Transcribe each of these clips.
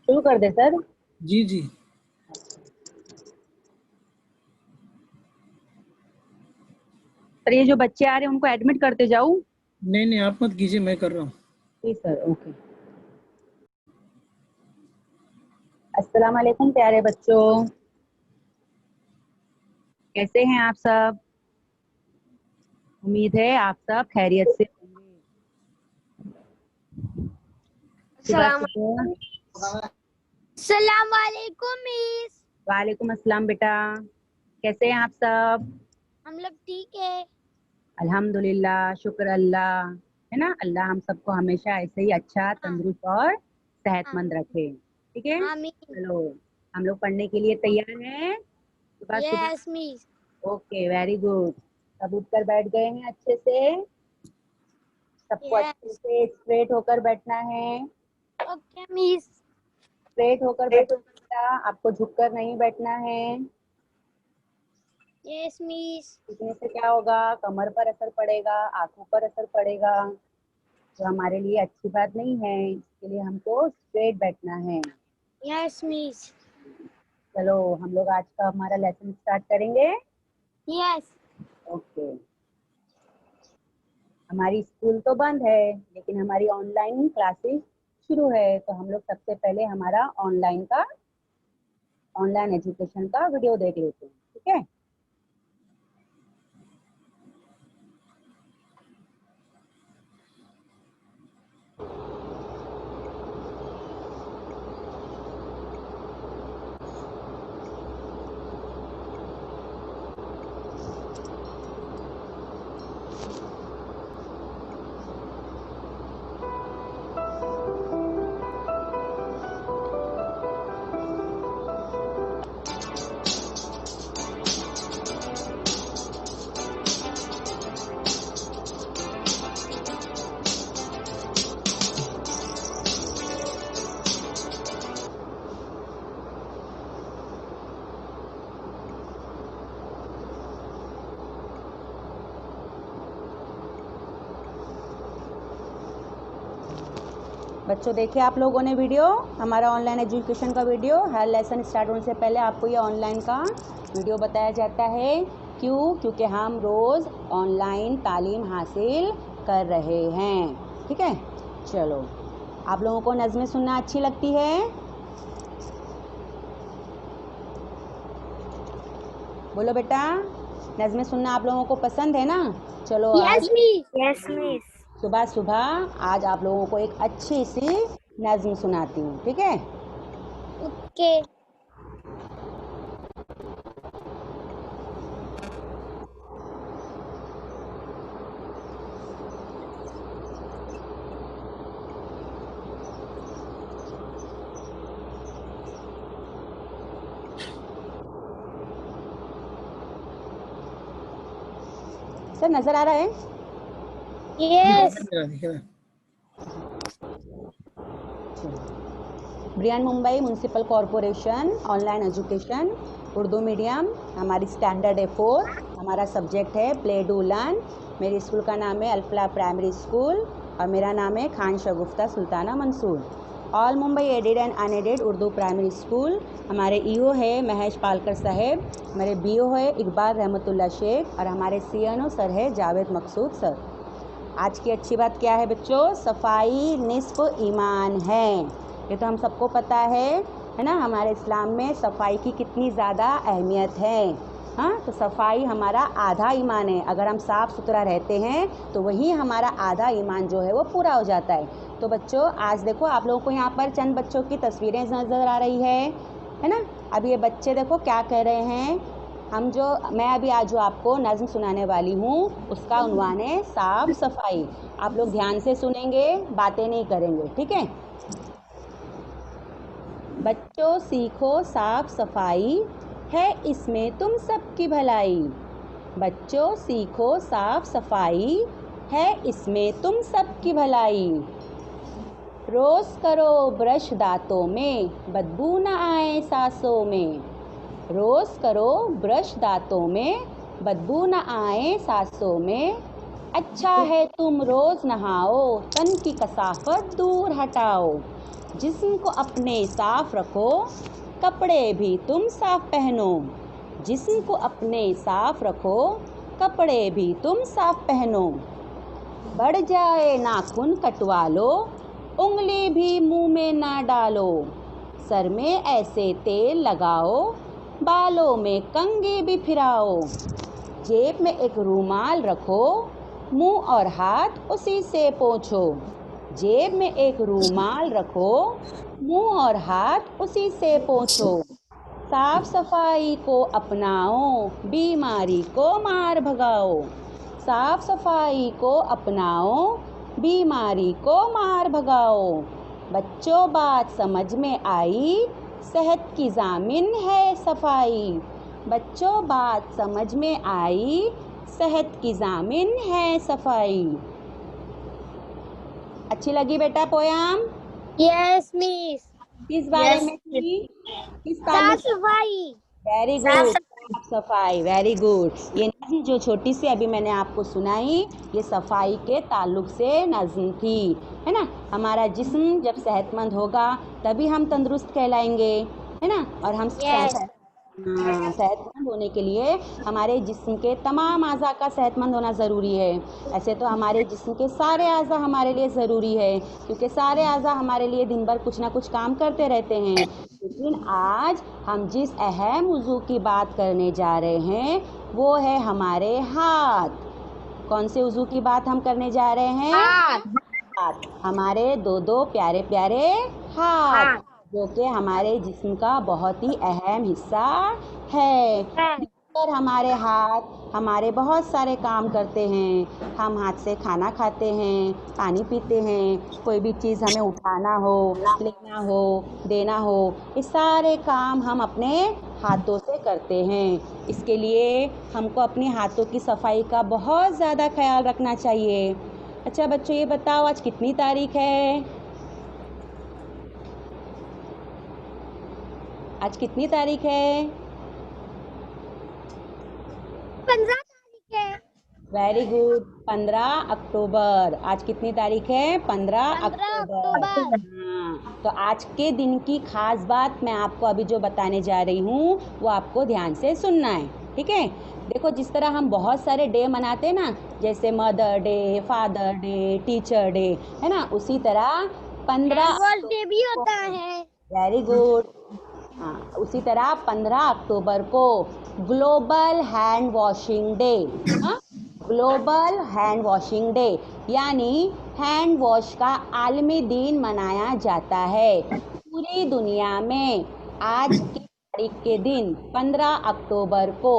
शुरू कर दे सर। जी जी। सर ये जो बच्चे आ रहे हैं उनको एडमिट करते जाऊं? नहीं नहीं, आप मत कीजिए, मैं कर रहा हूँ। जी सर, ओके। अस्सलाम वालेकुम प्यारे बच्चों, कैसे हैं आप सब? उम्मीद है आप सब खैरियत से होंगे। सुबह सलाम सुबह। वालेकुम मिस। वालेकुम अस्सलाम बेटा, कैसे हैं आप सब? हम लोग ठीक है। अल्हम्दुलिल्लाह, शुक्र अल्लाह। है ना, अल्लाह हम सबको हमेशा ऐसे ही अच्छा, हाँ, तंदुरुस्त और हाँ, सेहतमंद रखे। ठीक है, आमीन। चलो हम लोग पढ़ने के लिए तैयार हैं। सुबह यस सुबह। मिस। Okay, very good. सब उठकर बैठ गए हैं अच्छे से? सबको अच्छे यस। से स्ट्रेट होकर बैठना है। Okay miss. स्ट्रेट होकर बैठना बेटा, आपको झुककर नहीं बैठना है। Yes miss. झुकने से क्या होगा? कमर पर असर पड़ेगा, आंखों पर असर पड़ेगा, जो हमारे लिए अच्छी बात नहीं है। इसके लिए हमको स्ट्रेट बैठना है। Yes miss. चलो हम लोग आज का हमारा लेसन स्टार्ट करेंगे। यस। ओके। हमारी स्कूल तो बंद है, लेकिन हमारी ऑनलाइन क्लासेस शुरू है, तो हम लोग सबसे पहले हमारा ऑनलाइन एजुकेशन का वीडियो देख लेते हैं। ठीक है, बच्चों देखिए आप लोगों ने वीडियो, हमारा ऑनलाइन एजुकेशन का वीडियो। हर लेसन स्टार्ट होने से पहले आपको ये ऑनलाइन का वीडियो बताया जाता है। क्यों? क्योंकि हम रोज़ ऑनलाइन तालीम हासिल कर रहे हैं। ठीक है, चलो आप लोगों को नज़में सुनना अच्छी लगती है? बोलो बेटा, नज़में सुनना आप लोगों को पसंद है ना? चलो यस आज मिस। Yes miss. सुबह सुबह आज आप लोगों को एक अच्छी सी नज़्म सुनाती हूँ। ठीक है, ओके। सर नज़र आ रहा है? यस। दिख रहा है। Brian Mumbai municipal corporation online education Urdu medium, हमारी स्टैंडर्ड है 4। हमारा सब्जेक्ट है प्ले डू लर्न। मेरे स्कूल का नाम है अल्फला प्राइमरी स्कूल और मेरा नाम है Khan Shagufta Sultana Mansoor. All Mumbai aided and unaided Urdu primary school. हमारे ईओ है महेश पालकर साहेब, हमारे बीओ है इकबाल रहमतुल्ला शेख और हमारे सीएनओ सर है जावेद मकसूद सर। आज की अच्छी बात क्या है बच्चों? सफाई निस्फ ईमान है। ये तो हम सबको पता है ना? हमारे इस्लाम में सफाई की कितनी ज़्यादा अहमियत है। हाँ, तो सफाई हमारा आधा ईमान है। अगर हम साफ़ सुथरा रहते हैं तो वही हमारा आधा ईमान जो है वो पूरा हो जाता है। तो बच्चों आज देखो आप लोगों को यहाँ पर चंद बच्चों की तस्वीरें नज़र आ रही है ना? अब ये बच्चे देखो क्या कह रहे हैं। मैं अभी आज जो आपको नज़्म सुनाने वाली हूँ उसका उन्वान है साफ सफाई। आप लोग ध्यान से सुनेंगे, बातें नहीं करेंगे। ठीक है? बच्चों सीखो साफ सफाई, है इसमें तुम सबकी भलाई। बच्चों सीखो साफ सफाई, है इसमें तुम सबकी भलाई। रोज़ करो ब्रश दांतों में, बदबू न आए सांसों में। रोज़ करो ब्रश दांतों में, बदबू न आए सांसों में। अच्छा है तुम रोज़ नहाओ, तन की कसाफत दूर हटाओ। जिस्म को अपने साफ रखो, कपड़े भी तुम साफ पहनो। जिस्म को अपने साफ रखो, कपड़े भी तुम साफ पहनो। बढ़ जाए नाखून कटवा लो, उंगली भी मुंह में ना डालो। सर में ऐसे तेल लगाओ, बालों में कंघी भी फिराओ। जेब में एक रूमाल रखो, मुंह और हाथ उसी से पोंछो। जेब में एक रूमाल रखो, मुंह और हाथ उसी से पोंछो। साफ सफाई को अपनाओ, बीमारी को मार भगाओ। साफ सफाई को अपनाओ, बीमारी को मार भगाओ। बच्चों बात समझ में आई, सेहत की ज़ामिन है सफाई। बच्चों बात समझ में आई, सेहत की ज़ामिन है सफाई। अच्छी लगी बेटा पोयम? Yes, Miss. किस बारे Yes, में थी? किस साफ ताल्लुक? सफाई। वेरी साफ गुड, साफ सफाई, वेरी गुड। ये नज़्म जो छोटी सी अभी मैंने आपको सुनाई, ये सफाई के ताल्लुक से नज़्म थी, है ना। हमारा जिस्म जब सेहतमंद होगा तभी हम तंदुरुस्त कहलाएंगे, है ना। और हम Yes. सेहतमंद होने के लिए हमारे जिस्म के तमाम आज़ा का सेहतमंद होना ज़रूरी है। ऐसे तो हमारे जिस्म के सारे आज़ा हमारे लिए ज़रूरी है, क्योंकि सारे आज़ा हमारे लिए दिन भर कुछ ना कुछ काम करते रहते हैं। लेकिन आज हम जिस अहम मौजू की बात करने जा रहे हैं वो है हमारे हाथ। कौन से उज़ू की बात हम करने जा रहे हैं? हाथ। हमारे दो दो प्यारे प्यारे हाथ, जो कि हमारे जिस्म का बहुत ही अहम हिस्सा है। और हमारे हाथ हमारे बहुत सारे काम करते हैं। हम हाथ से खाना खाते हैं, पानी पीते हैं, कोई भी चीज़ हमें उठाना हो, लेना हो, देना हो, ये सारे काम हम अपने हाथों से करते हैं। इसके लिए हमको अपने हाथों की सफाई का बहुत ज़्यादा ख्याल रखना चाहिए। अच्छा बच्चों, ये बताओ आज कितनी तारीख है? आज कितनी तारीख है? 15 तारीख है। वेरी गुड, 15 अक्टूबर। आज कितनी तारीख है? 15 15 अक्टूबर। अक्टूबर। हाँ, तो आज के दिन की खास बात मैं आपको अभी जो बताने जा रही हूँ वो आपको ध्यान से सुनना है, ठीक है। देखो, जिस तरह हम बहुत सारे डे मनाते हैं ना, जैसे mother day, father day, teacher day, है ना, उसी तरह 15 एनुअल डे भी होता है। Very good. हाँ, उसी तरह 15 अक्टूबर को ग्लोबल हैंड वॉशिंग डे, हाँ, ग्लोबल हैंड वॉशिंग डे यानी हैंड वॉश का आलमी दिन मनाया जाता है। पूरी दुनिया में आज की तारीख के दिन 15 अक्टूबर को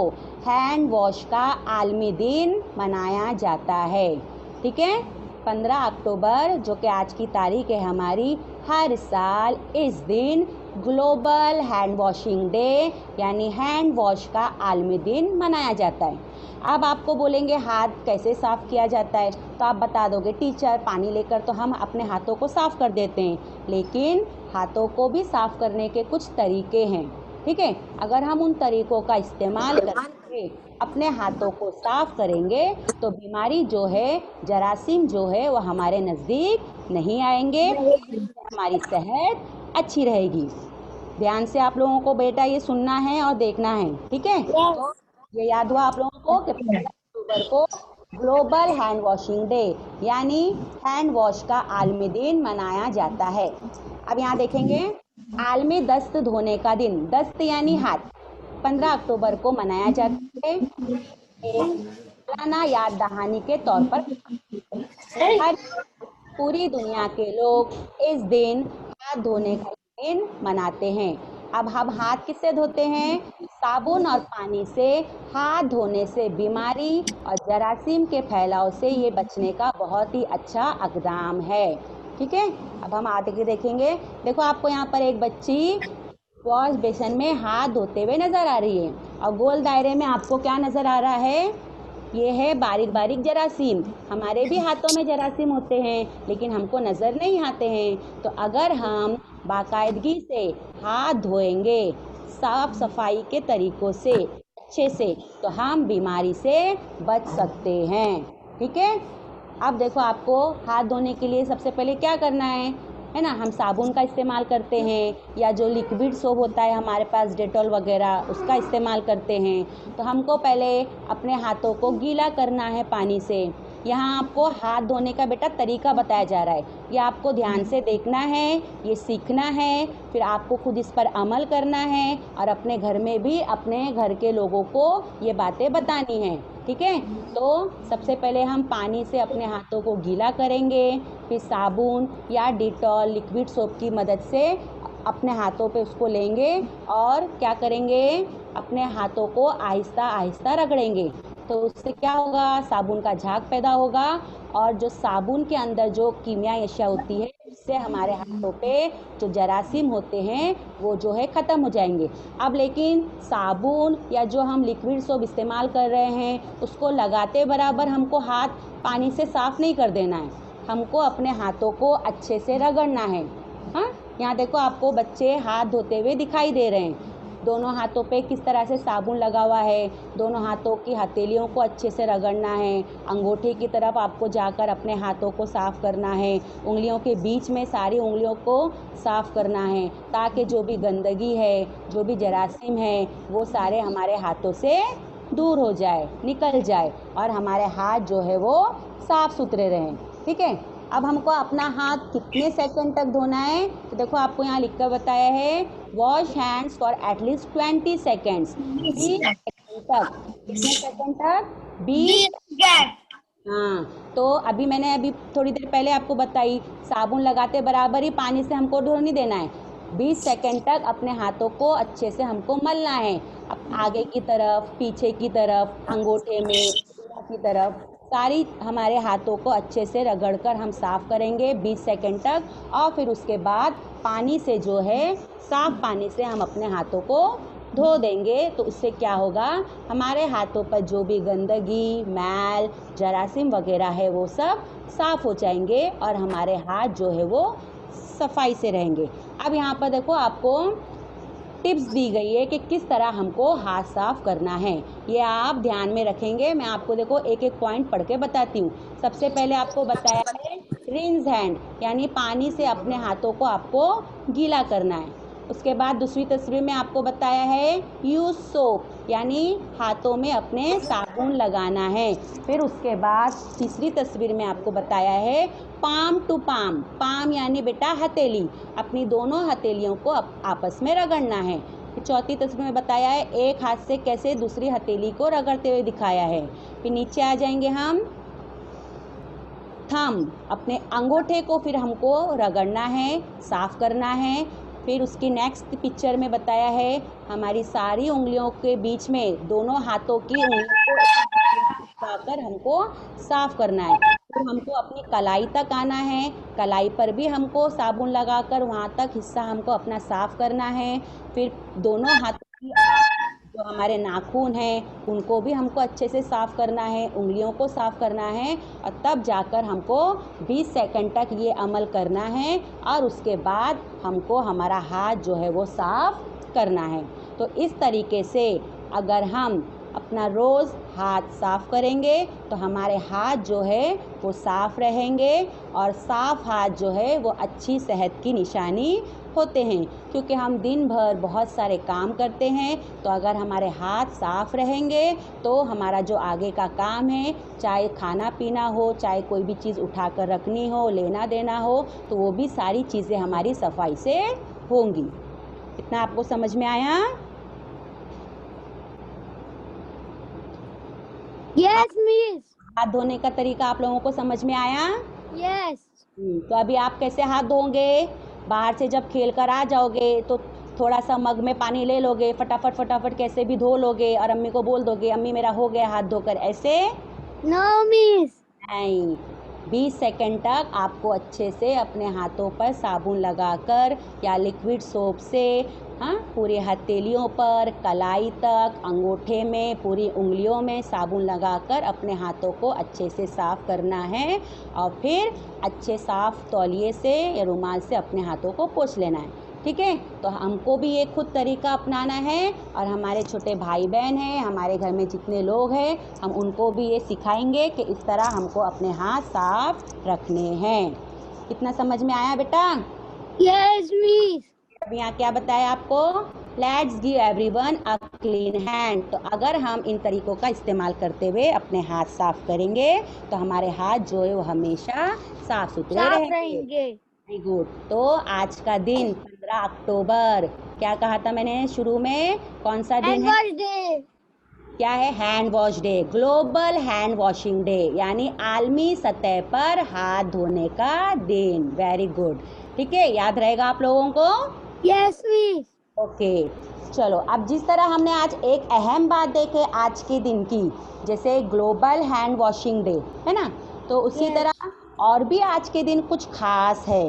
हैंड वॉश का आलमी दिन मनाया जाता है, ठीक है। 15 अक्टूबर जो कि आज की तारीख है हमारी, हर साल इस दिन ग्लोबल हैंड वॉशिंग डे यानी हैंड वॉश का आलमी दिन मनाया जाता है। अब आपको बोलेंगे हाथ कैसे साफ़ किया जाता है, तो आप बता दोगे टीचर पानी लेकर तो हम अपने हाथों को साफ़ कर देते हैं, लेकिन हाथों को भी साफ़ करने के कुछ तरीके हैं, ठीक है। अगर हम उन तरीक़ों का इस्तेमाल करके अपने हाथों को साफ़ करेंगे तो बीमारी जो है, जरासीम जो है, वो हमारे नज़दीक नहीं आएंगे, हमारी सेहत अच्छी रहेगी। ध्यान से आप लोगों को बेटा ये सुनना है और देखना है, ठीक है। तो ये याद हुआ आप लोगों को कि 15 अक्टूबर को ग्लोबल हैंड वॉशिंग डे यानी हैंड वॉश का आलमी दिन मनाया जाता है। अब यहाँ देखेंगे, आलमी दस्त धोने का दिन, दस्त यानी हाथ, 15 अक्टूबर को मनाया जाता है। सालाना याद दहानी के तौर पर हर पूरी दुनिया के लोग इस दिन हाथ धोने का दिन मनाते हैं। अब हम हाथ किससे धोते हैं? साबुन और पानी से हाथ धोने से बीमारी और जरासीम के फैलाव से ये बचने का बहुत ही अच्छा इक़दाम है, ठीक है। अब हम आगे देखेंगे। देखो, आपको यहाँ पर एक बच्ची वॉश बेसिन में हाथ धोते हुए नज़र आ रही है और गोल दायरे में आपको क्या नज़र आ रहा है? ये है बारीक बारीक जरासीम। हमारे भी हाथों में जरासीम होते हैं लेकिन हमको नज़र नहीं आते हैं। तो अगर हम बाकायदगी से हाथ धोएंगे साफ़ सफाई के तरीक़ों से अच्छे से, तो हम बीमारी से बच सकते हैं, ठीक है। अब देखो, आपको हाथ धोने के लिए सबसे पहले क्या करना है? है ना, हम साबुन का इस्तेमाल करते हैं, या जो लिक्विड सोप होता है हमारे पास डेटॉल वगैरह उसका इस्तेमाल करते हैं। तो हमको पहले अपने हाथों को गीला करना है पानी से। यहाँ आपको हाथ धोने का बेटा तरीका बताया जा रहा है, ये आपको ध्यान से देखना है, ये सीखना है, फिर आपको खुद इस पर अमल करना है और अपने घर में भी अपने घर के लोगों को ये बातें बतानी हैं, ठीक है। तो सबसे पहले हम पानी से अपने हाथों को गीला करेंगे, फिर साबुन या डिटॉल लिक्विड सोप की मदद से अपने हाथों पे उसको लेंगे और क्या करेंगे, अपने हाथों को आहिस्ता आहिस्ता रगड़ेंगे। तो उससे क्या होगा, साबुन का झाग पैदा होगा और जो साबुन के अंदर जो कीमियाई अशिया होती है उससे हमारे हाथों पे जो जरासीम होते हैं वो जो है ख़त्म हो जाएंगे। अब लेकिन साबुन या जो हम लिक्विड सोप इस्तेमाल कर रहे हैं उसको लगाते बराबर हमको हाथ पानी से साफ़ नहीं कर देना है, हमको अपने हाथों को अच्छे से रगड़ना है। हाँ, यहाँ देखो आपको बच्चे हाथ धोते हुए दिखाई दे रहे हैं, दोनों हाथों पे किस तरह से साबुन लगा हुआ है, दोनों हाथों की हथेलियों को अच्छे से रगड़ना है, अंगूठे की तरफ आपको जाकर अपने हाथों को साफ़ करना है, उंगलियों के बीच में सारी उंगलियों को साफ़ करना है, ताकि जो भी गंदगी है, जो भी जरासीम है वो सारे हमारे हाथों से दूर हो जाए, निकल जाए और हमारे हाथ जो है वो साफ़ सुथरे रहें, ठीक है। अब हमको अपना हाथ कितने सेकंड तक धोना है, तो देखो आपको यहाँ लिख कर बताया है, wash hands for at least 20 seconds, 20 second तक। कितने सेकंड तक? 20। हाँ, तो अभी थोड़ी देर पहले आपको बताई, साबुन लगाते बराबर ही पानी से हमको धो नहीं देना है, 20 सेकंड तक अपने हाथों को अच्छे से हमको मलना है, अब आगे की तरफ, पीछे की तरफ, अंगूठे में, उंगलियों की तरफ, सारी हमारे हाथों को अच्छे से रगड़कर हम साफ़ करेंगे 20 सेकंड तक। और फिर उसके बाद पानी से जो है, साफ़ पानी से हम अपने हाथों को धो देंगे। तो उससे क्या होगा, हमारे हाथों पर जो भी गंदगी, मैल, जरासीम वगैरह है वो सब साफ़ हो जाएंगे और हमारे हाथ जो है वो सफाई से रहेंगे। अब यहाँ पर देखो आपको टिप्स दी गई है कि किस तरह हमको हाथ साफ़ करना है, ये आप ध्यान में रखेंगे। मैं आपको देखो एक एक पॉइंट पढ़ के बताती हूँ। सबसे पहले आपको बताया है रिंस हैंड, यानी पानी से अपने हाथों को आपको गीला करना है। उसके बाद दूसरी तस्वीर में आपको बताया है यूज़ सोप, यानी हाथों में अपने साबुन लगाना है। फिर उसके बाद तीसरी तस्वीर में आपको बताया है पाम टू पाम, पाम यानी बेटा हथेली, अपनी दोनों हथेलियों को आपस में रगड़ना है। फिर चौथी तस्वीर में बताया है एक हाथ से कैसे दूसरी हथेली को रगड़ते हुए दिखाया है। फिर नीचे आ जाएंगे हम, थंब, अपने अंगूठे को फिर हमको रगड़ना है, साफ़ करना है। फिर उसकी नेक्स्ट पिक्चर में बताया है हमारी सारी उंगलियों के बीच में, दोनों हाथों की उंगलियों को चिपकाकर हमको साफ़ करना है। फिर हमको अपनी कलाई तक आना है, कलाई पर भी हमको साबुन लगाकर वहाँ तक हिस्सा हमको अपना साफ़ करना है। फिर दोनों हाथों की जो हमारे नाखून हैं उनको भी हमको अच्छे से साफ़ करना है, उंगलियों को साफ़ करना है और तब जाकर हमको 20 सेकंड तक ये अमल करना है और उसके बाद हमको हमारा हाथ जो है वो साफ़ करना है। तो इस तरीके से अगर हम अपना रोज़ हाथ साफ़ करेंगे तो हमारे हाथ जो है वो साफ़ रहेंगे और साफ़ हाथ जो है वो अच्छी सेहत की निशानी होते हैं, क्योंकि हम दिन भर बहुत सारे काम करते हैं। तो अगर हमारे हाथ साफ़ रहेंगे तो हमारा जो आगे का काम है, चाहे खाना पीना हो, चाहे कोई भी चीज़ उठा कर रखनी हो, लेना देना हो, तो वो भी सारी चीज़ें हमारी सफाई से होंगी। इतना आपको समझ में आया? Yes, miss. हाथ धोने का तरीका आप लोगों को समझ में आया? Yes. तो अभी आप कैसे हाथ धोंगे? बाहर से जब खेल कर आ जाओगे तो थोड़ा सा मग में पानी ले लोगे, फटाफट फटाफट कैसे भी धो लोगे और अम्मी को बोल दोगे अम्मी मेरा हो गया हाथ धोकर, ऐसे No, miss. नहीं। 20 सेकंड तक आपको अच्छे से अपने हाथों पर साबुन लगाकर या लिक्विड सोप से, हाँ, पूरी हथेलियों पर, कलाई तक, अंगूठे में, पूरी उंगलियों में साबुन लगाकर अपने हाथों को अच्छे से साफ़ करना है और फिर अच्छे साफ़ तौलिए से या रुमाल से अपने हाथों को पोंछ लेना है, ठीक है। तो हमको भी ये खुद तरीका अपनाना है और हमारे छोटे भाई बहन हैं, हमारे घर में जितने लोग हैं, हम उनको भी ये सिखाएंगे कि इस तरह हमको अपने हाथ साफ रखने हैं। कितना समझ में आया बेटा? Yes, miss. अब यहाँ क्या बताया आपको? Let's give everyone a clean hand. तो अगर हम इन तरीकों का इस्तेमाल करते हुए अपने हाथ साफ करेंगे तो हमारे हाथ जो है वो हमेशा साफ सुथरे साफ रहेंगे। रहेंगे। Very good. तो आज का दिन 15 अक्टूबर, क्या कहा था मैंने शुरू में? कौन सा दिन हैंड है? Wash day. क्या है? Hand wash day, global hand washing day, यानी आलमी सतह पर हाथ धोने का दिन। Very good. ठीक है, याद रहेगा आप लोगों को? Yes miss. ओके, चलो अब जिस तरह हमने आज एक अहम बात देखे आज के दिन की, जैसे ग्लोबल हैंड वॉशिंग डे है ना, तो उसी Yes. तरह और भी आज के दिन कुछ खास है।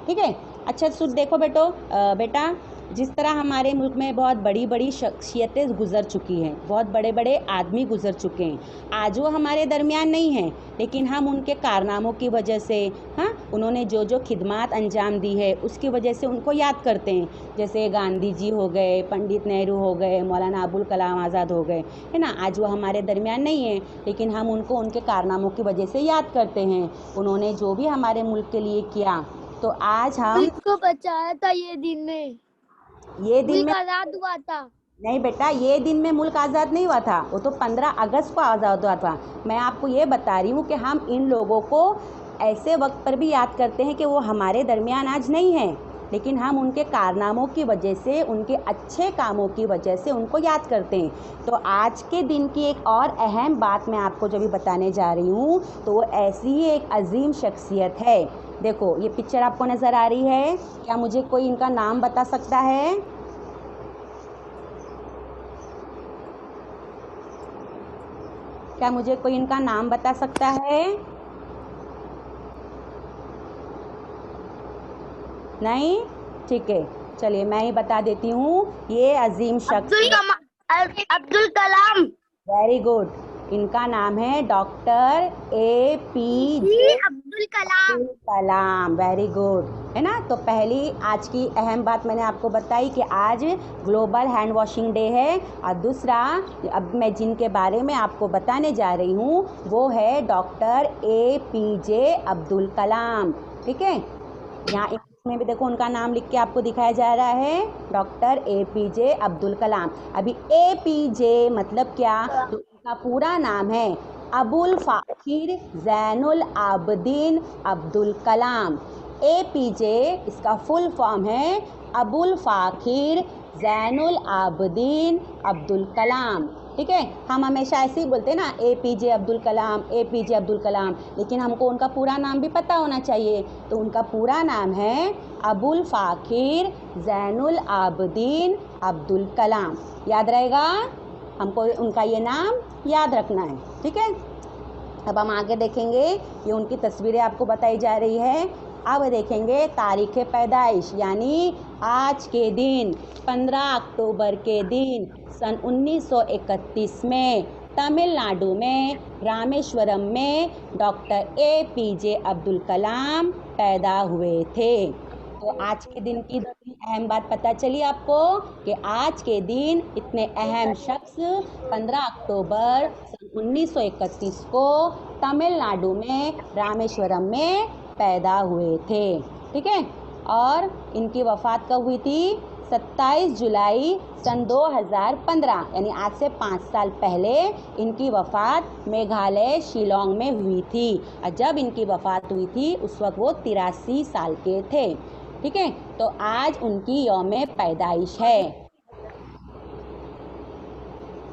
ठीक है, अच्छा सुन देखो बेटा, जिस तरह हमारे मुल्क में बहुत बड़ी बड़ी शख्सियतें गुजर चुकी हैं, बहुत बड़े बड़े आदमी गुजर चुके हैं, आज वो हमारे दरमियान नहीं हैं, लेकिन हम उनके कारनामों की वजह से, हाँ, उन्होंने जो जो खिदमात अंजाम दी है उसकी वजह से उनको याद करते हैं। जैसे गांधी जी हो गए, पंडित नेहरू हो गए, मौलाना अबुल कलाम आज़ाद हो गए, है ना। आज वो हमारे दरमियान नहीं है, लेकिन हम उनको उनके कारनामों की वजह से याद करते हैं। उन्होंने जो भी हमारे मुल्क के लिए किया, तो आज हम मुझको बचाया था ये दिन में। ये दिन मुल्क में, आजाद हुआ था। नहीं बेटा, ये दिन में मुल्क आज़ाद नहीं हुआ था, वो तो 15 अगस्त को आज़ाद हुआ था। मैं आपको ये बता रही हूँ कि हम इन लोगों को ऐसे वक्त पर भी याद करते हैं कि वो हमारे दरमियान आज नहीं हैं, लेकिन हम उनके कारनामों की वजह से, उनके अच्छे कामों की वजह से उनको याद करते हैं। तो आज के दिन की एक और अहम बात मैं आपको जो भी बताने जा रही हूँ, तो वो ऐसी ही एक अजीम शख्सियत है। देखो ये पिक्चर आपको नज़र आ रही है, क्या मुझे कोई इनका नाम बता सकता है? क्या मुझे कोई इनका नाम बता सकता है? नहीं? ठीक है, चलिए मैं ही बता देती हूँ। ये अजीम शख्स, अब्दुल कलाम। वेरी गुड, इनका नाम है doctor APJ Abdul Kalam. Abdul Kalam. Very good, है ना। तो पहली आज की अहम बात मैंने आपको बताई कि आज ग्लोबल हैंड वॉशिंग डे है, और दूसरा अब मैं जिनके बारे में आपको बताने जा रही हूँ वो है डॉक्टर APJ अब्दुल कलाम। ठीक है, यहाँ इसमें भी देखो उनका नाम लिख के आपको दिखाया जा रहा है, डॉक्टर APJ अब्दुल कलाम। अभी APJ मतलब क्या, तो इनका पूरा नाम है अबुल फ़ाखिर ज़ैनुल आबदीन अब्दुल कलाम। APJ इसका फुल फॉर्म है अबुल फ़ाखिर ज़ैनुल आबदीन अब्दुल कलाम। ठीक है, हम हमेशा ऐसे ही बोलते हैं ना, APJ अब्दुल कलाम, APJ अब्दुल कलाम, लेकिन हमको उनका पूरा नाम भी पता होना चाहिए। तो उनका पूरा नाम है अबुल फ़ाखिर ज़ैनुल आबदीन अब्दुल कलाम। याद रहेगा, हमको उनका ये नाम याद रखना है। ठीक है, अब हम आगे देखेंगे, ये उनकी तस्वीरें आपको बताई जा रही है। अब देखेंगे तारीख़ पैदाइश, यानी आज के दिन 15 अक्टूबर के दिन सन 1931 में तमिलनाडु में रामेश्वरम में डॉक्टर APJ अब्दुल कलाम पैदा हुए थे। तो आज के दिन की दूसरी अहम बात पता चली आपको कि आज के दिन इतने अहम शख्स 15 अक्टूबर सन 1931 को तमिलनाडु में रामेश्वरम में पैदा हुए थे। ठीक है, और इनकी वफ़ात कब हुई थी? 27 जुलाई सन 2015, यानी आज से 5 साल पहले इनकी वफ़ात मेघालय शिलोंग में हुई थी। और जब इनकी वफ़ात हुई थी उस वक्त वो 83 साल के थे। ठीक है, तो आज उनकी यौम पैदाइश है।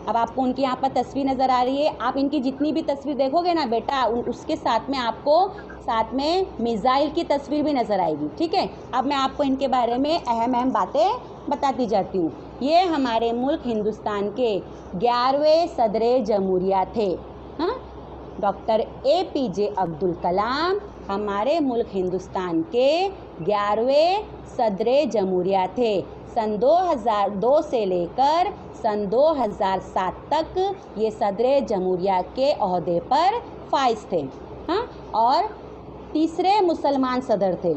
अब आपको उनकी यहाँ पर तस्वीर नज़र आ रही है, आप इनकी जितनी भी तस्वीर देखोगे ना बेटा, उसके साथ में आपको साथ में मिसाइल की तस्वीर भी नज़र आएगी। ठीक है, अब मैं आपको इनके बारे में अहम बातें बताती जाती हूँ। ये हमारे मुल्क हिंदुस्तान के 11वें सदर जमहूरिया थे। हाँ, डॉक्टर APJ अब्दुल कलाम हमारे मुल्क हिंदुस्तान के 11वें सदर जमहूरिया थे। सन 2002 से लेकर सन 2007 तक ये सदर जमहूरिया के ओहदे पर फाइज थे। हाँ, और तीसरे मुसलमान सदर थे।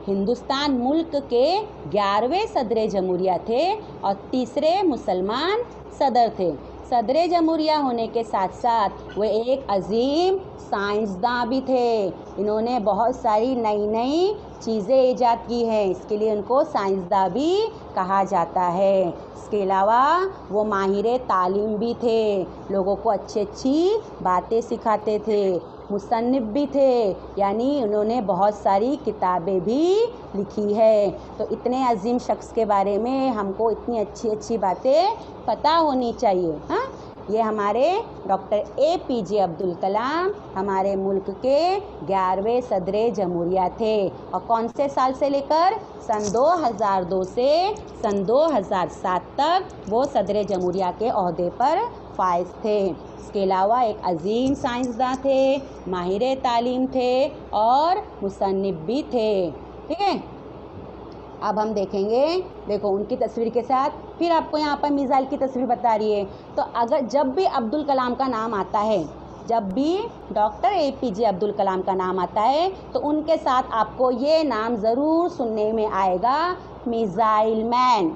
हिंदुस्तान मुल्क के 11वें सदर जमहूरिया थे और तीसरे मुसलमान सदर थे। सदर जमहूरिया होने के साथ साथ वे एक अजीम साइंसदान भी थे। इन्होंने बहुत सारी नई नई चीज़ें ईजाद की हैं, इसके लिए उनको साइंसदान भी कहा जाता है। इसके अलावा वो माहिर तालीम भी थे, लोगों को अच्छी अच्छी बातें सिखाते थे, मुसन्निफ भी थे, यानी उन्होंने बहुत सारी किताबें भी लिखी है। तो इतने अजीम शख्स के बारे में हमको इतनी अच्छी अच्छी बातें पता होनी चाहिए। हाँ, ये हमारे डॉक्टर APJ अब्दुल कलाम हमारे मुल्क के 11वें सदर जमहूरिया थे, और कौन से साल से लेकर सन 2002 से सन 2007 तक वो सदर जमहूरिया के ओहदे पर फाइज थे। इसके अलावा एक अजीम साइंसदान थे, माहिर तालीम थे और मुसन्निफ भी थे। ठीक है, अब हम देखेंगे, देखो उनकी तस्वीर के साथ फिर आपको यहाँ पर मिसाइल की तस्वीर बता रही है। तो अगर जब भी अब्दुल कलाम का नाम आता है, जब भी डॉक्टर APJ अब्दुल कलाम का नाम आता है, तो उनके साथ आपको ये नाम ज़रूर सुनने में आएगा, मिसाइल मैन।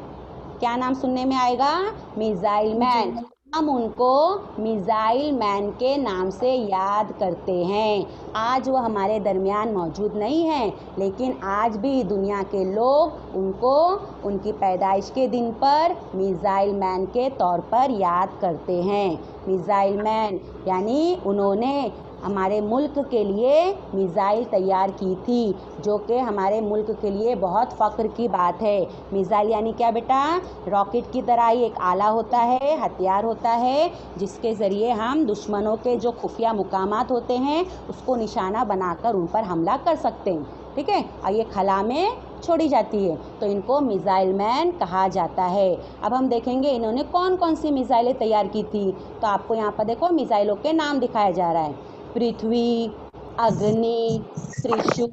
क्या नाम सुनने में आएगा? Missile man. हम उनको मिसाइल मैन के नाम से याद करते हैं। आज वो हमारे दरमियान मौजूद नहीं हैं, लेकिन आज भी दुनिया के लोग उनको उनकी पैदाइश के दिन पर मिसाइल मैन के तौर पर याद करते हैं। मिसाइल मैन यानी उन्होंने हमारे मुल्क के लिए मिसाइल तैयार की थी, जो कि हमारे मुल्क के लिए बहुत फ़ख्र की बात है। मिसाइल यानी क्या बेटा? रॉकेट की तरह ही एक आला होता है, हथियार होता है, जिसके ज़रिए हम दुश्मनों के जो खुफिया मुकामात होते हैं उसको निशाना बनाकर उन पर हमला कर सकते हैं। ठीक है, और ये खला में छोड़ी जाती है, तो इनको मिसाइल मैन कहा जाता है। अब हम देखेंगे इन्होंने कौन कौन सी मिसाइलें तैयार की थी। तो आपको यहाँ पर देखो मिसाइलों के नाम दिखाया जा रहा है, पृथ्वी, अग्नि, त्रिशूल,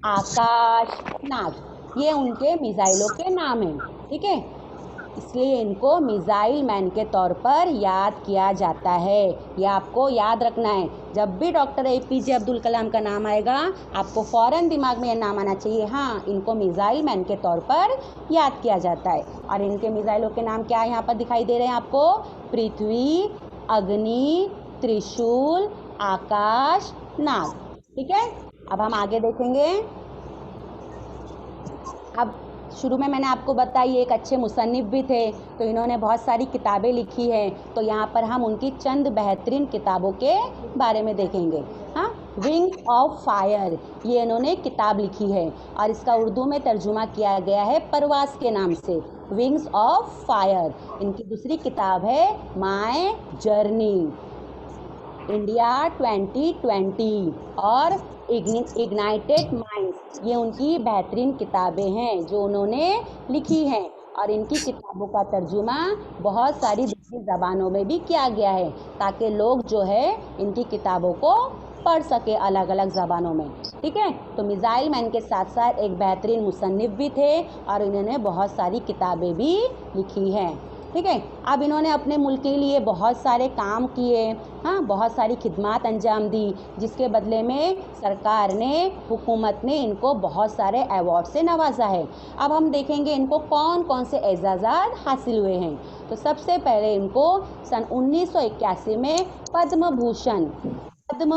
आकाश, नाग, ये उनके मिसाइलों के नाम हैं। ठीक है, इसलिए इनको मिसाइल मैन के तौर पर याद किया जाता है। ये आपको याद रखना है, जब भी डॉक्टर APJ अब्दुल कलाम का नाम आएगा आपको फ़ौरन दिमाग में ये नाम आना चाहिए, हाँ इनको मिसाइल मैन के तौर पर याद किया जाता है। और इनके मिसाइलों के नाम क्या यहाँ पर दिखाई दे रहे हैं आपको? पृथ्वी, अग्नि, त्रिशूल, आकाश, नाग। ठीक है, अब हम आगे देखेंगे। अब शुरू में मैंने आपको बताई एक अच्छे मुसन्निफ भी थे, तो इन्होंने बहुत सारी किताबें लिखी हैं। तो यहाँ पर हम उनकी चंद बेहतरीन किताबों के बारे में देखेंगे। हाँ, विंग्स ऑफ फायर, ये इन्होंने किताब लिखी है और इसका उर्दू में तर्जुमा किया गया है परवाज़ के नाम से, विंग्स ऑफ फायर। इनकी दूसरी किताब है माय जर्नी, इंडिया 2020 और इग्नाइटेड माइंड्स, ये उनकी बेहतरीन किताबें हैं जो उन्होंने लिखी हैं। और इनकी किताबों का तर्जुमा बहुत सारी दूसरी ज़बानों में भी किया गया है, ताकि लोग जो है इनकी किताबों को पढ़ सके अलग अलग ज़बानों में। ठीक है, तो मिसाइल मैन के साथ साथ एक बेहतरीन मुसन्निफ भी थे और इन्होंने बहुत सारी किताबें भी लिखी हैं। ठीक है, अब इन्होंने अपने मुल्क के लिए बहुत सारे काम किए, हाँ बहुत सारी खिदमात अंजाम दी, जिसके बदले में सरकार ने, हुकूमत ने इनको बहुत सारे अवार्ड से नवाजा है। अब हम देखेंगे इनको कौन कौन से एजाज़ात हासिल हुए हैं। तो सबसे पहले इनको सन 1981 में पद्म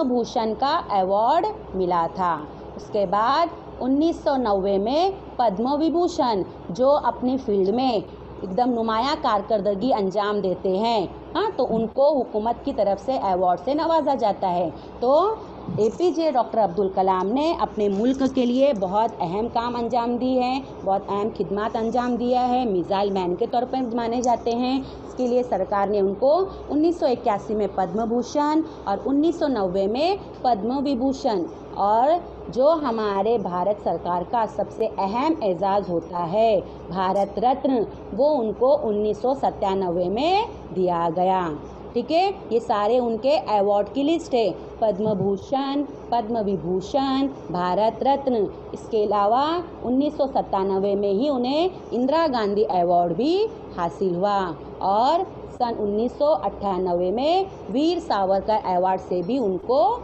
भूषण का अवार्ड मिला था। उसके बाद 1990 में पद्म विभूषण, जो अपनी फील्ड में एकदम नुमाया कारकर्दगी अंजाम देते हैं, हाँ तो उनको हुकूमत की तरफ से अवार्ड से नवाजा जाता है। तो APJ डॉक्टर अब्दुल कलाम ने अपने मुल्क के लिए बहुत अहम काम अंजाम दिए हैं, बहुत अहम खिदमत अंजाम दिया है, मिसाइल मैन के तौर पर माने जाते हैं। इसके लिए सरकार ने उनको 1981 में पद्म भूषण और 1990 में पद्म विभूषण, और जो हमारे भारत सरकार का सबसे अहम एजाज़ होता है भारत रत्न, वो उनको 1997 में दिया गया। ठीक है, ये सारे उनके अवार्ड की लिस्ट है, पद्म भूषण, पद्म विभूषण, भारत रत्न। इसके अलावा 1997 में ही उन्हें इंदिरा गांधी अवार्ड भी हासिल हुआ और सन 1998 में वीर सावरकर अवार्ड से भी उनको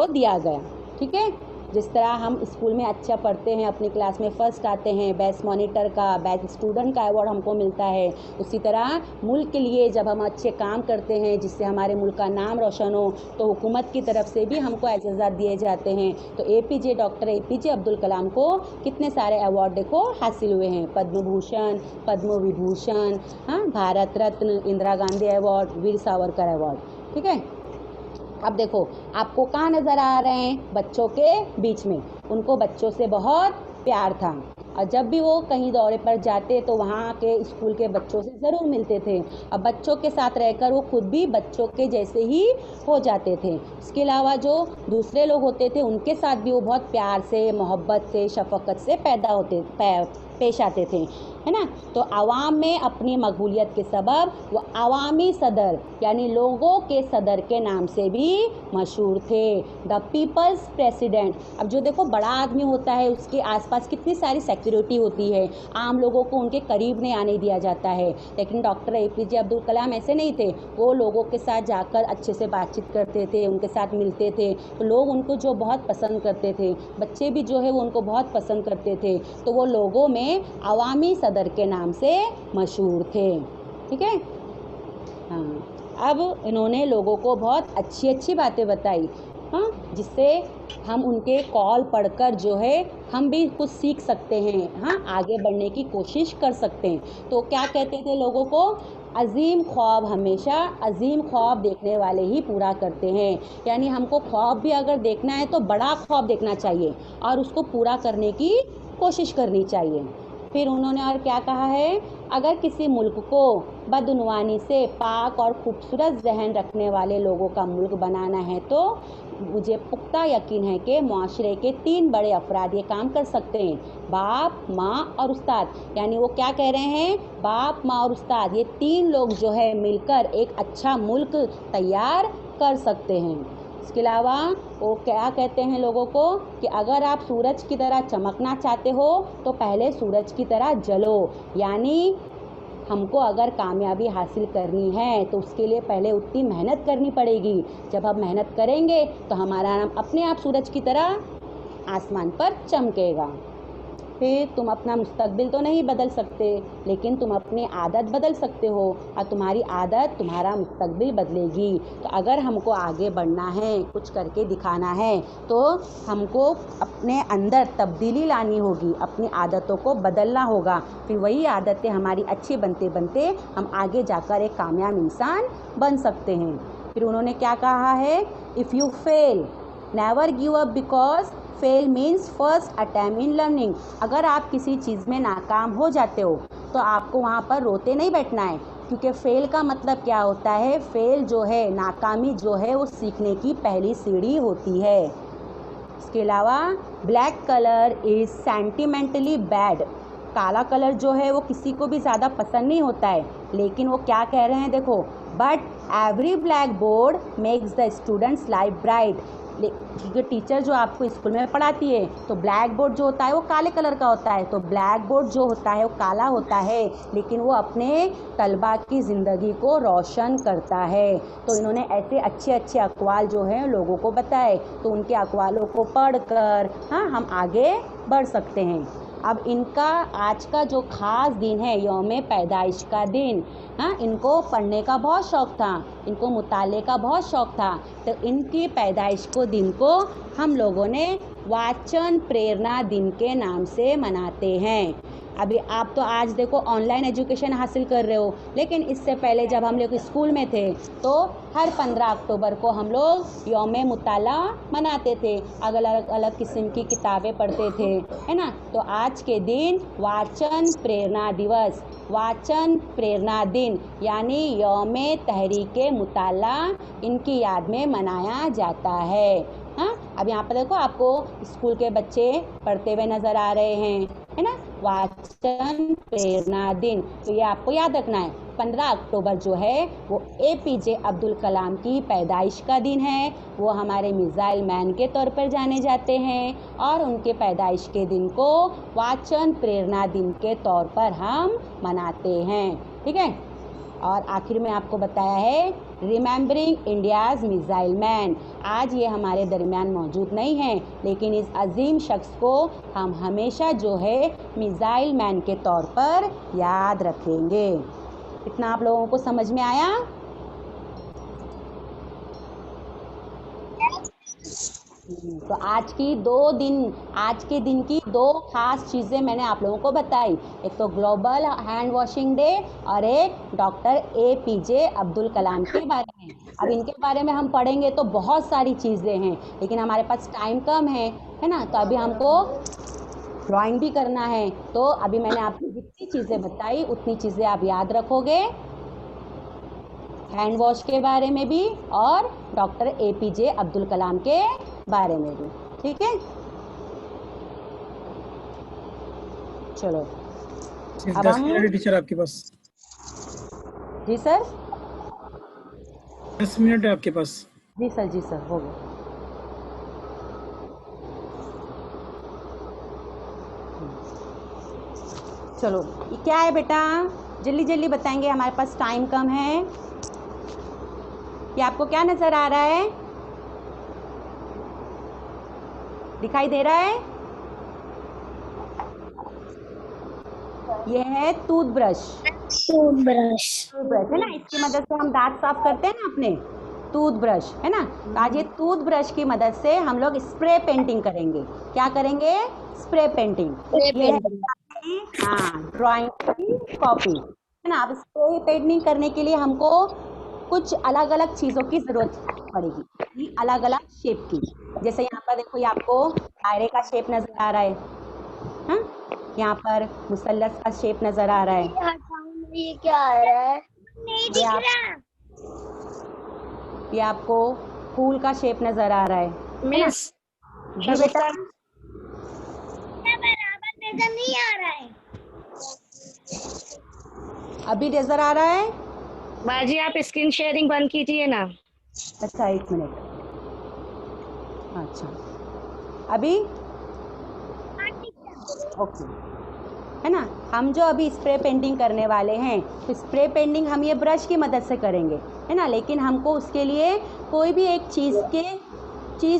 दिया गया। ठीक है, जिस तरह हम स्कूल में अच्छा पढ़ते हैं, अपनी क्लास में फ़र्स्ट आते हैं, बेस्ट मॉनिटर का, बेस्ट स्टूडेंट का अवार्ड हमको मिलता है, उसी तरह मुल्क के लिए जब हम अच्छे काम करते हैं जिससे हमारे मुल्क का नाम रोशन हो तो हुकूमत की तरफ से भी हमको एजाज़ात दिए जाते हैं। तो डॉक्टर APJ अब्दुल कलाम को कितने सारे अवार्ड देखो हासिल हुए हैं, पद्म भूषण, पद्म विभूषण, हाँ, भारत रत्न, इंदिरा गांधी अवार्ड, वीर सावरकर अवार्ड। ठीक है, अब देखो आपको कहाँ नज़र आ रहे हैं, बच्चों के बीच में। उनको बच्चों से बहुत प्यार था और जब भी वो कहीं दौरे पर जाते तो वहाँ के स्कूल के बच्चों से ज़रूर मिलते थे। अब बच्चों के साथ रहकर वो खुद भी बच्चों के जैसे ही हो जाते थे। इसके अलावा जो दूसरे लोग होते थे उनके साथ भी वो बहुत प्यार से, मोहब्बत से, शफ़क़त से पेश आते थे, है ना। तो आवाम में अपनी मकबूलियत के सबब वो अवामी सदर यानी लोगों के सदर के नाम से भी मशहूर थे, द पीपल्स प्रेसिडेंट। अब जो देखो बड़ा आदमी होता है उसके आसपास कितनी सारी सिक्योरिटी होती है, आम लोगों को उनके करीब नहीं आने दिया जाता है, लेकिन डॉक्टर APJ अब्दुल कलाम ऐसे नहीं थे। वो लोगों के साथ जाकर अच्छे से बातचीत करते थे, उनके साथ मिलते थे, तो लोग उनको जो बहुत पसंद करते थे, बच्चे भी जो है वो उनको बहुत पसंद करते थे, तो वो लोगों में अवामी सदर के नाम से मशहूर थे। ठीक है, हाँ। अब इन्होंने लोगों को बहुत अच्छी अच्छी बातें बताई, हाँ, जिससे हम उनके कॉल पढ़कर जो है हम भी कुछ सीख सकते हैं, हाँ, आगे बढ़ने की कोशिश कर सकते हैं। तो क्या कहते थे लोगों को, अजीम ख्वाब हमेशा अजीम ख्वाब देखने वाले ही पूरा करते हैं। यानी हमको ख्वाब भी अगर देखना है तो बड़ा ख्वाब देखना चाहिए और उसको पूरा करने की कोशिश करनी चाहिए। फिर उन्होंने और क्या कहा है, अगर किसी मुल्क को बदउनवानी से पाक और खूबसूरत जहन रखने वाले लोगों का मुल्क बनाना है तो मुझे पुख्ता यकीन है कि माशरे के 3 बड़े अफराद ये काम कर सकते हैं, बाप, माँ और उस्ताद। यानी वो क्या कह रहे हैं, बाप, माँ और उस्ताद, ये 3 लोग जो है मिलकर एक अच्छा मुल्क तैयार कर सकते हैं। इसके अलावा वो क्या कहते हैं लोगों को कि अगर आप सूरज की तरह चमकना चाहते हो तो पहले सूरज की तरह जलो। यानी हमको अगर कामयाबी हासिल करनी है तो उसके लिए पहले उतनी मेहनत करनी पड़ेगी। जब हम मेहनत करेंगे तो हमारा नाम अपने आप सूरज की तरह आसमान पर चमकेगा। फिर तुम अपना मुस्तकबिल तो नहीं बदल सकते, लेकिन तुम अपनी आदत बदल सकते हो और तुम्हारी आदत तुम्हारा मुस्तकबिल बदलेगी। तो अगर हमको आगे बढ़ना है, कुछ करके दिखाना है, तो हमको अपने अंदर तब्दीली लानी होगी, अपनी आदतों को बदलना होगा। फिर वही आदतें हमारी अच्छी बनते बनते हम आगे जाकर एक कामयाब इंसान बन सकते हैं। फिर उन्होंने क्या कहा है, if you fail never give up because fail means first attempt in learning. अगर आप किसी चीज़ में नाकाम हो जाते हो तो आपको वहाँ पर रोते नहीं बैठना है, क्योंकि फ़ेल का मतलब क्या होता है, फ़ेल जो है, नाकामी जो है, वो सीखने की पहली सीढ़ी होती है। इसके अलावा black colour is sentimentally bad. काला कलर जो है वो किसी को भी ज़्यादा पसंद नहीं होता है, लेकिन वो क्या कह रहे हैं देखो, but every black board makes the students life bright. क्योंकि टीचर जो आपको स्कूल में पढ़ाती है तो ब्लैक बोर्ड जो होता है वो काले कलर का होता है, तो ब्लैक बोर्ड जो होता है वो काला होता है, लेकिन वो अपने तलबा की ज़िंदगी को रोशन करता है। तो इन्होंने ऐसे अच्छे अच्छे अक़वाल जो हैं लोगों को बताए, तो उनके अक़वालों को पढ़कर हाँ हम आगे बढ़ सकते हैं। अब इनका आज का जो ख़ास दिन है यौम पैदाइश का दिन, हाँ, इनको पढ़ने का बहुत शौक़ था, इनको मुताले का बहुत शौक़ था, तो इनकी पैदाइश को दिन को हम लोगों ने वाचन प्रेरणा दिन के नाम से मनाते हैं। अभी आप तो आज देखो ऑनलाइन एजुकेशन हासिल कर रहे हो, लेकिन इससे पहले जब हम लोग स्कूल में थे तो हर 15 अक्टूबर को हम लोग यौम मुताला मनाते थे, अलग अलग किस्म की किताबें पढ़ते थे, है ना। तो आज के दिन वाचन प्रेरणा दिवस, वाचन प्रेरणा दिन यानी यौम तहरीक मुताला इनकी याद में मनाया जाता है। हाँ, अब यहाँ पर देखो आपको स्कूल के बच्चे पढ़ते हुए नज़र आ रहे हैं, है ना, वाचन प्रेरणा दिन। तो ये आपको याद रखना है, 15 अक्टूबर जो है वो APJ अब्दुल कलाम की पैदाइश का दिन है। वो हमारे मिसाइल मैन के तौर पर जाने जाते हैं और उनके पैदाइश के दिन को वाचन प्रेरणा दिन के तौर पर हम मनाते हैं। ठीक है, और आखिर में आपको बताया है रिमेंबरिंग इंडियाज़ मिसाइल मैन। आज ये हमारे दरमियान मौजूद नहीं है, लेकिन इस अजीम शख्स को हम हमेशा जो है मिसाइल मैन के तौर पर याद रखेंगे। इतना आप लोगों को समझ में आया? तो आज के दिन की दो खास चीज़ें मैंने आप लोगों को बताई। एक तो ग्लोबल हैंड वॉशिंग डे और एक डॉक्टर APJ अब्दुल कलाम के बारे में। अब इनके बारे में हम पढ़ेंगे तो बहुत सारी चीज़ें हैं, लेकिन हमारे पास टाइम कम है ना। तो अभी हमको ड्राइंग भी करना है, तो अभी मैंने आपको जितनी चीज़ें बताई उतनी चीज़ें आप याद रखोगे, हैंड वॉश के बारे में भी और डॉक्टर APJ अब्दुल कलाम के बारे में भी। ठीक है, चलो अब 10 हम मिनट है टीचर आपके पास। जी सर। 10 मिनट है आपके पास। जी सर हो गया। चलो ये क्या है बेटा, जल्दी जल्दी बताएंगे, हमारे पास टाइम कम है। ये आपको क्या नज़र आ रहा है? दिखाई दे रहा है? ये है टूथब्रश। टूथब्रश है ना, इसकी मदद से हम दांत साफ करते हैं ना अपने, टूथब्रश है ना। तो आज ये टूथब्रश की मदद से हम लोग स्प्रे पेंटिंग करेंगे। क्या करेंगे? Spray painting. ये है हाँ, ड्राइंग की कॉपी है ना। अब स्प्रे पेंटिंग करने के लिए हमको कुछ अलग अलग चीज़ों की ज़रूरत पड़ेगी, अलग अलग शेप की। जैसे यहाँ पर देखो, ये आपको दायरे का शेप नज़र आ रहा है, हाँ? यहाँ पर मुसल्लस का शेप नज़र आ रहा है। ये क्या आ रहा है? नहीं दिख रहा। ये आपको फूल का शेप नज़र आ रहा है मिस जी बेटा। बराबर नजर नहीं आ रहा है। अभी नज़र आ रहा है? बाजी आप स्क्रीन शेयरिंग बंद कीजिए ना। अच्छा 1 मिनट। अच्छा अभी ओके, है ना। हम जो अभी स्प्रे पेंटिंग करने वाले हैं, तो स्प्रे पेंटिंग हम ये ब्रश की मदद से करेंगे, है ना। लेकिन हमको उसके लिए कोई भी एक चीज़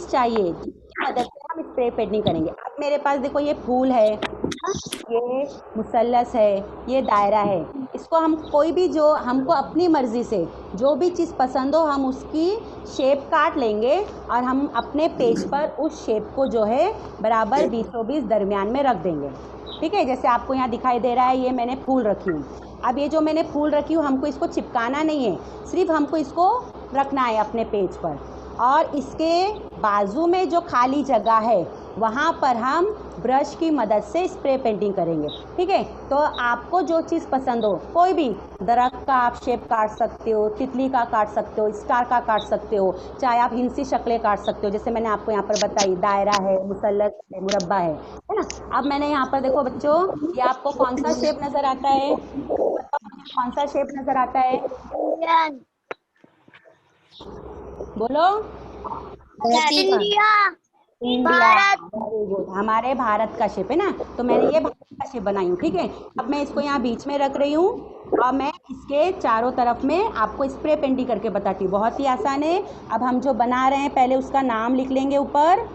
चाहिए, जिसकी मदद से हम स्प्रे पेंटिंग करेंगे। अब मेरे पास देखो, ये फूल है, ये मुसल्लस है, ये दायरा है। इसको हम कोई भी जो हमको अपनी मर्ज़ी से जो भी चीज़ पसंद हो, हम उसकी शेप काट लेंगे और हम अपने पेज पर उस शेप को जो है बराबर 20-20 दरमियान में रख देंगे। ठीक है, जैसे आपको यहाँ दिखाई दे रहा है, ये मैंने फूल रखी हूँ। अब ये जो मैंने फूल रखी हूँ, हमको इसको चिपकाना नहीं है, सिर्फ हमको इसको रखना है अपने पेज पर। और इसके बाजू में जो खाली जगह है, वहाँ पर हम ब्रश की मदद से स्प्रे पेंटिंग करेंगे। ठीक है, तो आपको जो चीज़ पसंद हो, कोई भी दरख्त का आप शेप काट सकते हो, तितली का काट सकते हो, स्टार का काट सकते हो, चाहे आप हिंसी शक्लें काट सकते हो, जैसे मैंने आपको यहाँ पर बताई, दायरा है, मुसल्लस है, मुरब्बा है ना। अब मैंने यहाँ पर देखो बच्चों, ये आपको कौन सा शेप नज़र आता है? कौन सा शेप नज़र आता है? बोलो। इंडिया भारत। वेरी गुड, हमारे भारत का शेप है ना। तो मैंने ये भारत का शेप बनाई हूँ। ठीक है, अब मैं इसको यहाँ बीच में रख रही हूँ और मैं इसके चारों तरफ में आपको स्प्रे पेंटिंग करके बताती हूँ। बहुत ही आसान है। अब हम जो बना रहे हैं, पहले उसका नाम लिख लेंगे ऊपर।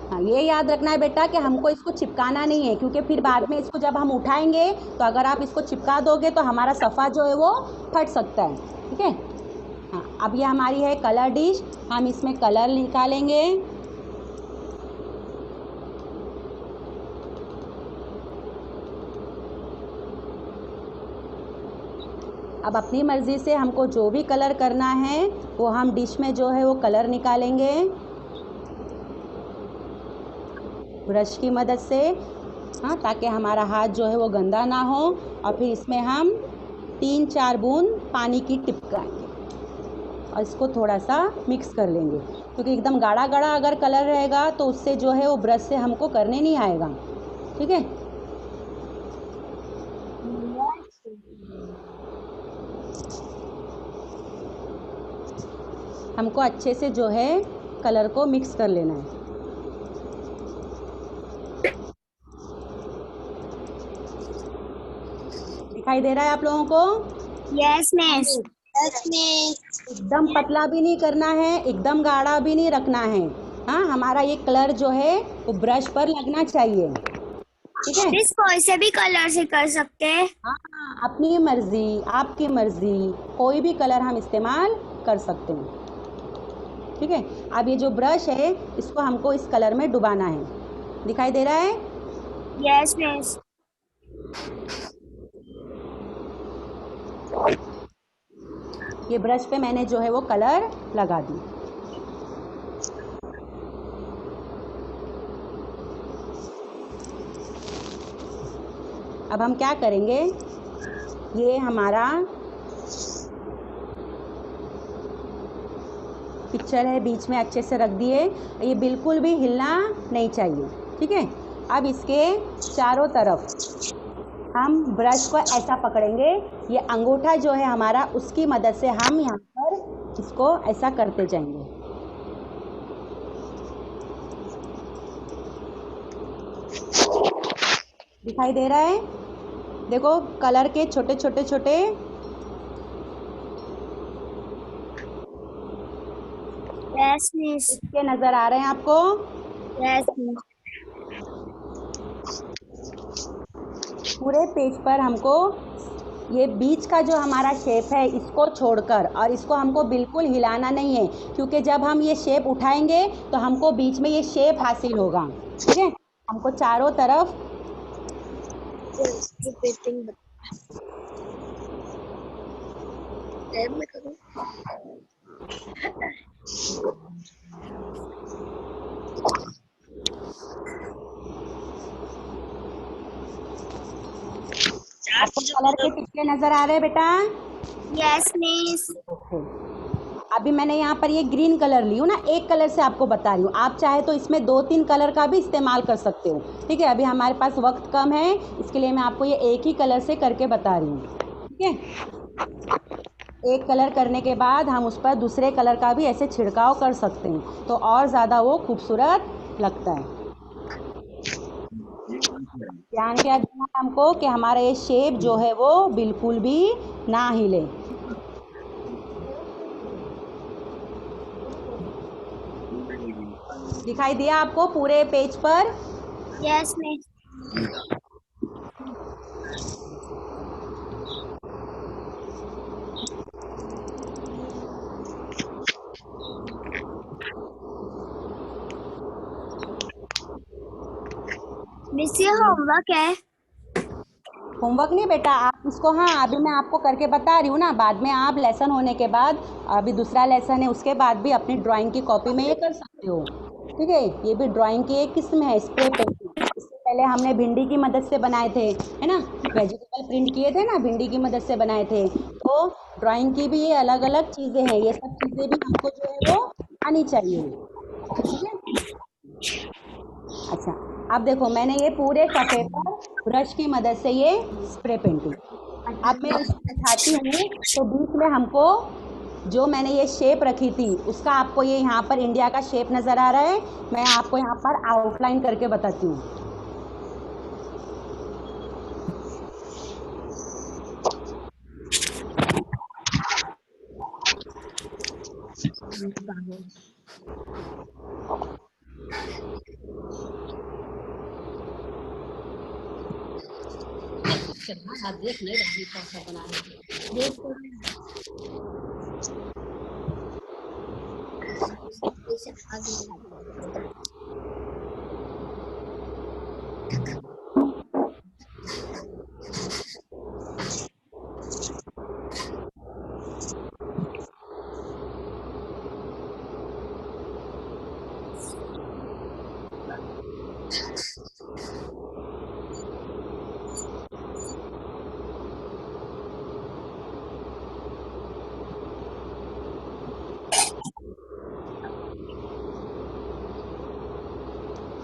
हाँ, ये याद रखना है बेटा कि हमको इसको चिपकाना नहीं है, क्योंकि फिर बाद में इसको जब हम उठाएंगे तो अगर आप इसको चिपका दोगे तो हमारा सफ़ा जो है वो फट सकता है। ठीक है, हाँ। अब ये हमारी है कलर डिश, हम इसमें कलर निकालेंगे। अब अपनी मर्ज़ी से हमको जो भी कलर करना है वो हम डिश में जो है वो कलर निकालेंगे ब्रश की मदद से, हाँ, ताकि हमारा हाथ जो है वो गंदा ना हो। और फिर इसमें हम 3-4 बूंद पानी की टिपकाएंगे और इसको थोड़ा सा मिक्स कर लेंगे, क्योंकि एकदम गाढ़ा गाढ़ा अगर कलर रहेगा तो उससे जो है वो ब्रश से हमको करने नहीं आएगा। ठीक है, हमको अच्छे से जो है कलर को मिक्स कर लेना है। दिखाई दे रहा है आप लोगों को? Yes miss. Yes miss. एकदम पतला भी नहीं करना है, एकदम गाढ़ा भी नहीं रखना है। हाँ, हमारा ये कलर जो है वो ब्रश पर लगना चाहिए, ठीक है? मिस कोई से भी कलर से कर सकते हैं? हाँ, अपनी मर्जी, आपकी मर्जी, कोई भी कलर हम इस्तेमाल कर सकते हैं, ठीक है? अब ये जो ब्रश है इसको हमको इस कलर में डुबाना है। दिखाई दे रहा है? Yes miss. ये ब्रश पे मैंने जो है वो कलर लगा दी। अब हम क्या करेंगे, ये हमारा पिक्चर है, बीच में अच्छे से रख दिए, ये बिल्कुल भी हिलना नहीं चाहिए, ठीक है? अब इसके चारों तरफ हम ब्रश को ऐसा पकड़ेंगे, ये अंगूठा जो है हमारा उसकी मदद से हम यहाँ पर इसको ऐसा करते जाएंगे। दिखाई दे रहा है? देखो कलर के छोटे छोटे छोटे यस मिस। इसके नजर आ रहे हैं आपको? Yes miss. पूरे पेज पर हमको ये बीच का जो हमारा शेप है इसको छोड़कर, और इसको हमको बिल्कुल हिलाना नहीं है, क्योंकि जब हम ये शेप उठाएंगे तो हमको बीच में ये शेप हासिल होगा, ठीक है? हमको चारों तरफ आपको कलर के टिक्के नजर आ रहे हैं बेटा? Yes miss. ओके, अभी मैंने यहाँ पर ये ग्रीन कलर ली हूँ ना, एक कलर से आपको बता रही हूँ, आप चाहे तो इसमें 2-3 कलर का भी इस्तेमाल कर सकते हो, ठीक है? अभी हमारे पास वक्त कम है, इसके लिए मैं आपको ये एक ही कलर से करके बता रही हूँ, ठीक है? एक कलर करने के बाद हम उस पर दूसरे कलर का भी ऐसे छिड़काव कर सकते हैं, तो और ज़्यादा वो खूबसूरत लगता है। ध्यान क्या देना है हमको कि हमारा ये शेप जो है वो बिल्कुल भी ना हिले। दिखाई दिया आपको पूरे पेज पर? Yes miss. मिस ये होमवर्क है? होमवर्क नहीं बेटा, आप इसको, हाँ अभी मैं आपको करके बता रही हूँ ना, बाद में आप लेसन होने के बाद, अभी दूसरा लेसन है उसके बाद भी अपनी ड्राइंग की कॉपी में ये कर सकते हो, ठीक है? ये भी ड्राइंग की एक किस्म है, स्प्रे पेंटिंग। इससे पहले हमने भिंडी की मदद से बनाए थे, है ना? वेजिटेबल प्रिंट किए थे ना, भिंडी की मदद से बनाए थे। तो ड्राइंग की भी ये अलग अलग चीज़ें हैं, ये सब चीज़ें भी हमको जो है वो आनी चाहिए, ठीक है? अच्छा, अब देखो मैंने ये पूरे सफ़े पर ब्रश की मदद से ये स्प्रे पेंटिंग, अब मैं इसको उठाती हूँ तो बीच में हमको जो मैंने ये शेप रखी थी उसका आपको ये यहाँ पर इंडिया का शेप नज़र आ रहा है, मैं आपको यहाँ पर आउटलाइन करके बताती हूँ।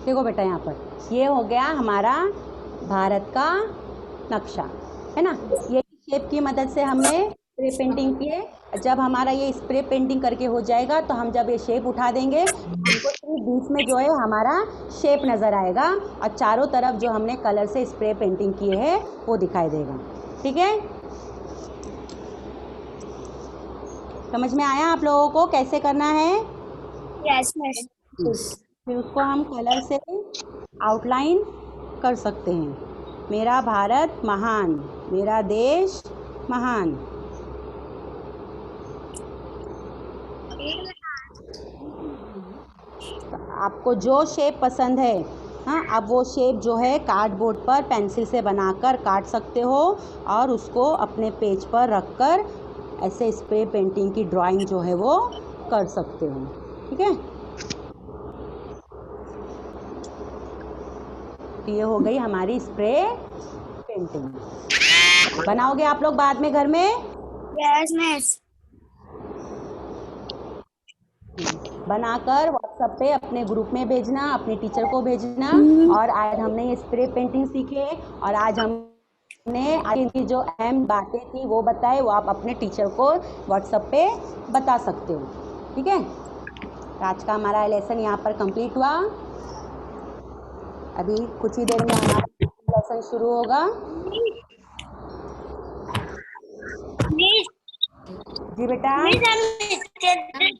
देखो बेटा यहाँ पर ये हो गया हमारा भारत का नक्शा, है ना? ये शेप की मदद से हमने स्प्रे पेंटिंग की है। जब हमारा ये स्प्रे पेंटिंग करके हो जाएगा तो हम जब ये शेप उठा देंगे हमको सिर्फ बीच में जो है हमारा शेप नज़र आएगा और चारों तरफ जो हमने कलर से स्प्रे पेंटिंग किए है वो दिखाई देगा। ठीक है, समझ में आया आप लोगों को कैसे करना है? Yes miss. फिर उसको हम कलर से आउटलाइन कर सकते हैं। मेरा भारत महान, मेरा देश महान। आपको जो शेप पसंद है, हाँ, अब वो शेप जो है कार्डबोर्ड पर पेंसिल से बनाकर काट सकते हो और उसको अपने पेज पर रखकर ऐसे स्प्रे पेंटिंग की ड्राइंग जो है वो कर सकते हो। ठीक है, तो ये हो गई हमारी स्प्रे पेंटिंग। बनाओगे आप लोग बाद में घर में? Yes miss. बनाकर व्हाट्सएप पे अपने ग्रुप में भेजना, अपने टीचर को भेजना। और आज हमने ये स्प्रे पेंटिंग सीखे और आज हमने आज की जो अहम बातें थी वो बताए, वो आप अपने टीचर को व्हाट्सएप पे बता सकते हो। ठीक है, तो आज का हमारा लेसन यहाँ पर कंप्लीट हुआ। अभी कुछ ही देर में हमारा लेसन शुरू होगा। मिस जी बेटा। मिस हम